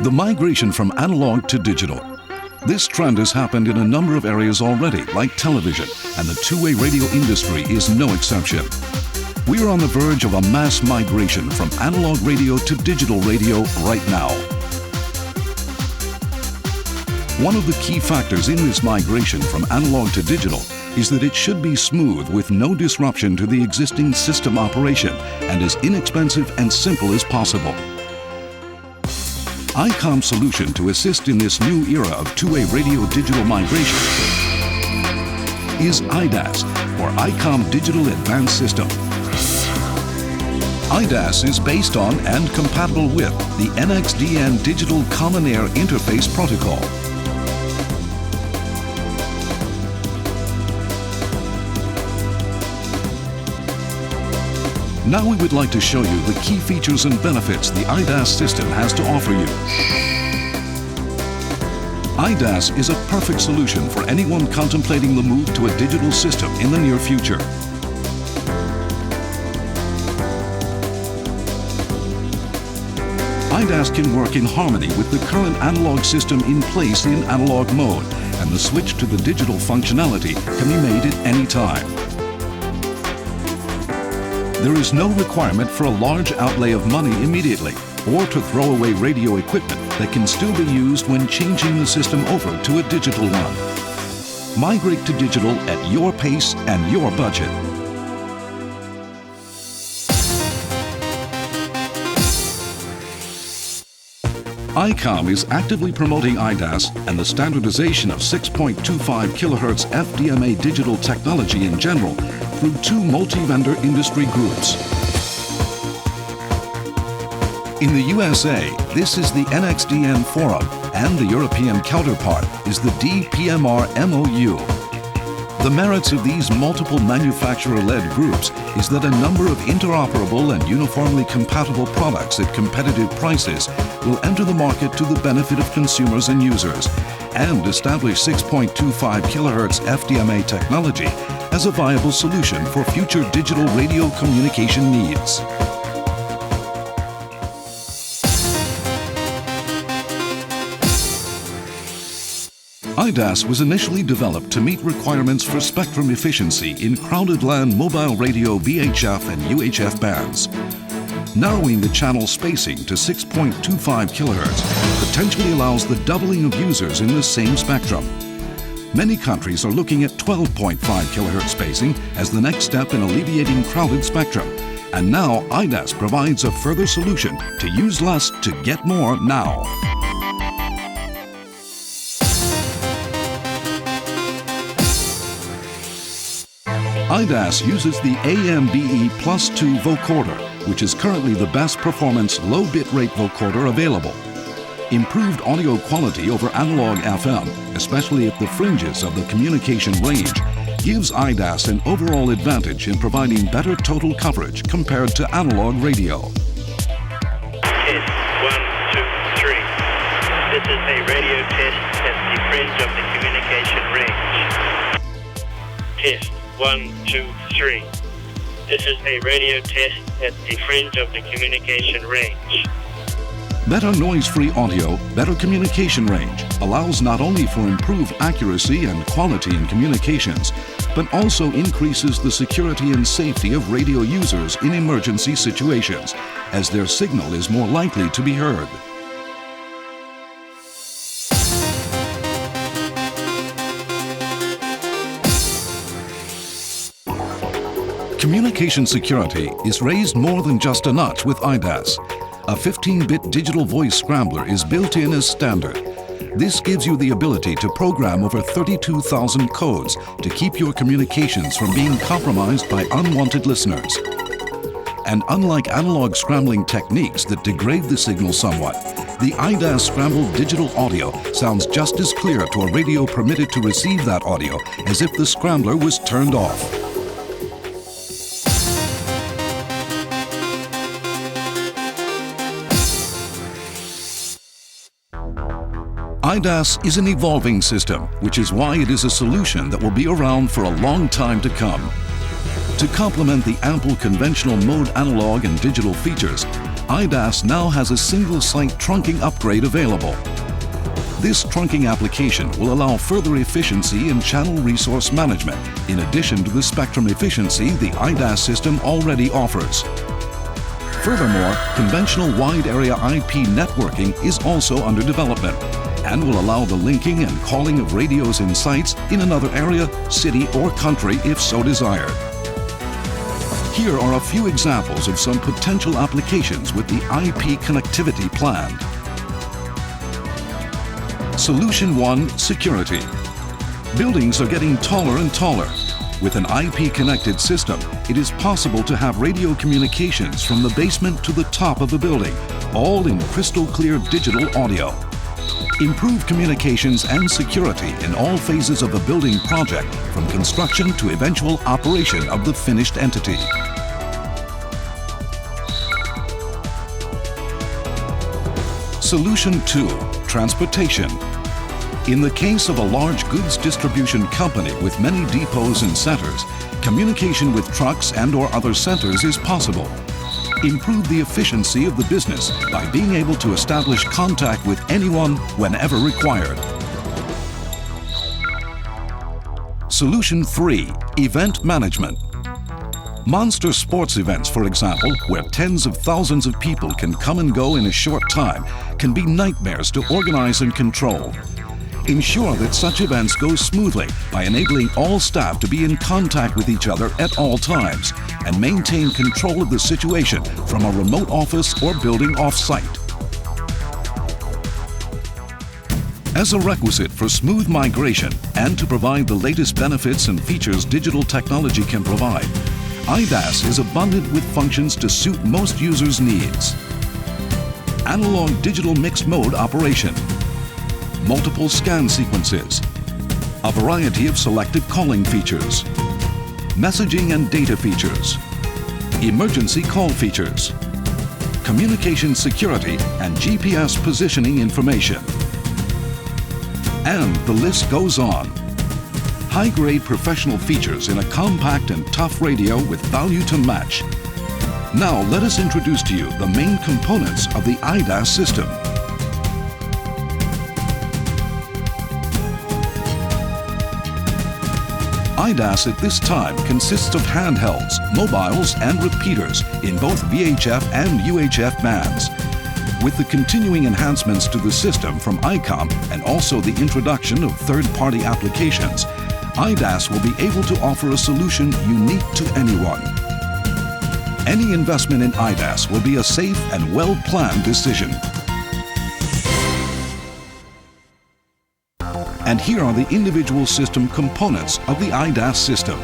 The migration from analog to digital. This trend has happened in a number of areas already, like television, and the two-way radio industry is no exception. We are on the verge of a mass migration from analog radio to digital radio right now. One of the key factors in this migration from analog to digital is that it should be smooth with no disruption to the existing system operation and as inexpensive and simple as possible. ICOM's solution to assist in this new era of two-way radio digital migration is IDAS, or ICOM Digital Advanced System. IDAS is based on and compatible with the NXDN Digital Common Air Interface Protocol. Now we would like to show you the key features and benefits the IDAS system has to offer you. IDAS is a perfect solution for anyone contemplating the move to a digital system in the near future. IDAS can work in harmony with the current analog system in place in analog mode, and the switch to the digital functionality can be made at any time. There is no requirement for a large outlay of money immediately, or to throw away radio equipment that can still be used when changing the system over to a digital one. Migrate to digital at your pace and your budget. ICOM is actively promoting IDAS and the standardization of 6.25 kHz FDMA digital technology in general through two multi-vendor industry groups. In the USA, this is the NXDN Forum, and the European counterpart is the DPMR MOU. The merits of these multiple manufacturer-led groups is that a number of interoperable and uniformly compatible products at competitive prices will enter the market to the benefit of consumers and users, and establish 6.25 kHz FDMA technology as a viable solution for future digital radio communication needs. IDAS was initially developed to meet requirements for spectrum efficiency in crowded LAN mobile radio VHF and UHF bands. Narrowing the channel spacing to 6.25 kHz potentially allows the doubling of users in the same spectrum. Many countries are looking at 12.5 kHz spacing as the next step in alleviating crowded spectrum. And now IDAS provides a further solution to use less to get more now. IDAS uses the AMBE +2 vocoder, which is currently the best performance low bitrate vocoder available. Improved audio quality over analog FM, especially at the fringes of the communication range, gives IDAS an overall advantage in providing better total coverage compared to analog radio. Test 1, 2, 3. This is a radio test at the fringe of the communication range. Test 1, 2, 3. This is a radio test at the fringe of the communication range. Better noise-free audio, better communication range allows not only for improved accuracy and quality in communications, but also increases the security and safety of radio users in emergency situations, as their signal is more likely to be heard. Communication security is raised more than just a notch with IDAS. A 15-bit digital voice scrambler is built in as standard. This gives you the ability to program over 32,000 codes to keep your communications from being compromised by unwanted listeners. And unlike analog scrambling techniques that degrade the signal somewhat, the IDAS scrambled digital audio sounds just as clear to a radio permitted to receive that audio as if the scrambler was turned off. IDAS is an evolving system, which is why it is a solution that will be around for a long time to come. To complement the ample conventional mode analog and digital features, IDAS now has a single-site trunking upgrade available. This trunking application will allow further efficiency in channel resource management, in addition to the spectrum efficiency the IDAS system already offers. Furthermore, conventional wide area IP networking is also under development and will allow the linking and calling of radios in sites in another area, city, or country if so desired. Here are a few examples of some potential applications with the IP connectivity planned. Solution 1: Security. Buildings are getting taller and taller. With an IP-connected system, it is possible to have radio communications from the basement to the top of a building, all in crystal-clear digital audio. Improve communications and security in all phases of a building project, from construction to eventual operation of the finished entity. Solution 2: Transportation. In the case of a large goods distribution company with many depots and centers, communication with trucks and/or other centers is possible. Improve the efficiency of the business by being able to establish contact with anyone whenever required. Solution 3: Event Management. Monster sports events, for example, where tens of thousands of people can come and go in a short time, can be nightmares to organize and control. Ensure that such events go smoothly by enabling all staff to be in contact with each other at all times and maintain control of the situation from a remote office or building off-site. As a requisite for smooth migration and to provide the latest benefits and features digital technology can provide, IDAS is abundant with functions to suit most users' needs. Analog-digital mixed mode operation, multiple scan sequences, a variety of selective calling features, messaging and data features, emergency call features, communication security and GPS positioning information. And the list goes on. High-grade professional features in a compact and tough radio with value to match. Now let us introduce to you the main components of the IDAS system. IDAS at this time consists of handhelds, mobiles, and repeaters in both VHF and UHF bands. With the continuing enhancements to the system from ICOM and also the introduction of third-party applications, IDAS will be able to offer a solution unique to anyone. Any investment in IDAS will be a safe and well-planned decision. And here are the individual system components of the IDAS system.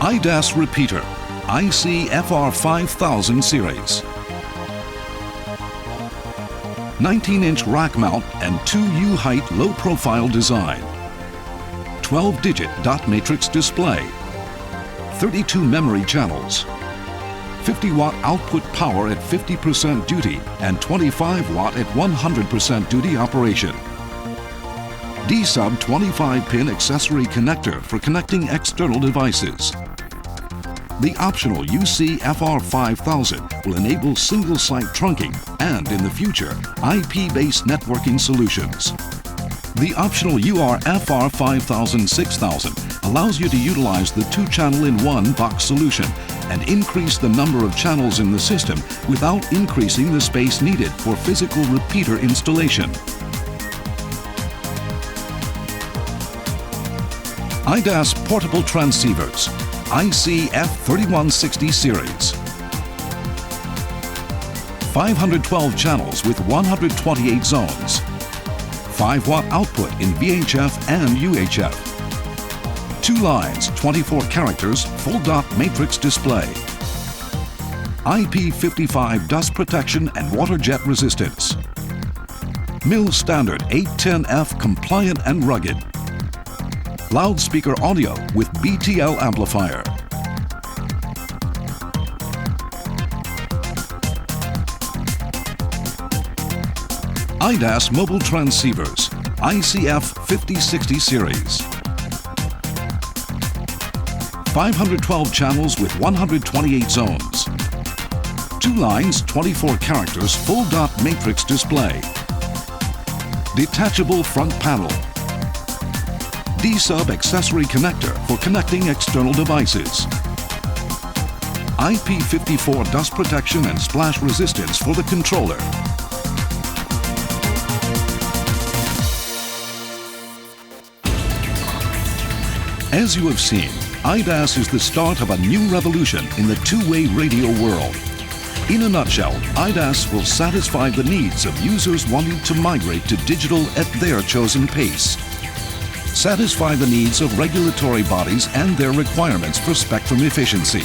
IDAS repeater, IC-FR5000 series. 19-inch rack mount and 2U height low-profile design. 12-digit dot matrix display. 32 memory channels. 50-watt output power at 50% duty and 25-watt at 100% duty operation. D-sub 25-pin accessory connector for connecting external devices. The optional UC-FR5000 will enable single-site trunking and, in the future, IP-based networking solutions. The optional UR-FR5000-6000 allows you to utilize the 2-channel-in-1 box solution and increase the number of channels in the system without increasing the space needed for physical repeater installation. IDAS portable transceivers, IC-F3160 series. 512 channels with 128 zones. 5-watt output in VHF and UHF. 2 lines, 24 characters, full dot matrix display. IP55 dust protection and water jet resistance. MIL standard 810F compliant and rugged. Loudspeaker audio with BTL amplifier. IDAS mobile transceivers, ICF5060 series. 512 channels with 128 zones. 2 lines, 24 characters, full dot matrix display. Detachable front panel. D-sub accessory connector for connecting external devices. IP54 dust protection and splash resistance for the controller. As you have seen, IDAS is the start of a new revolution in the two-way radio world. In a nutshell, IDAS will satisfy the needs of users wanting to migrate to digital at their chosen pace. Satisfy the needs of regulatory bodies and their requirements for spectrum efficiency.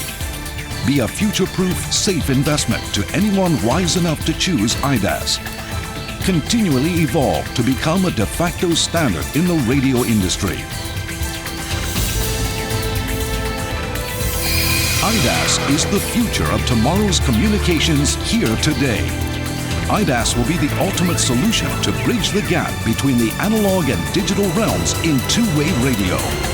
Be a future-proof, safe investment to anyone wise enough to choose IDAS. Continually evolve to become a de facto standard in the radio industry. IDAS is the future of tomorrow's communications here today. IDAS will be the ultimate solution to bridge the gap between the analog and digital realms in two-way radio.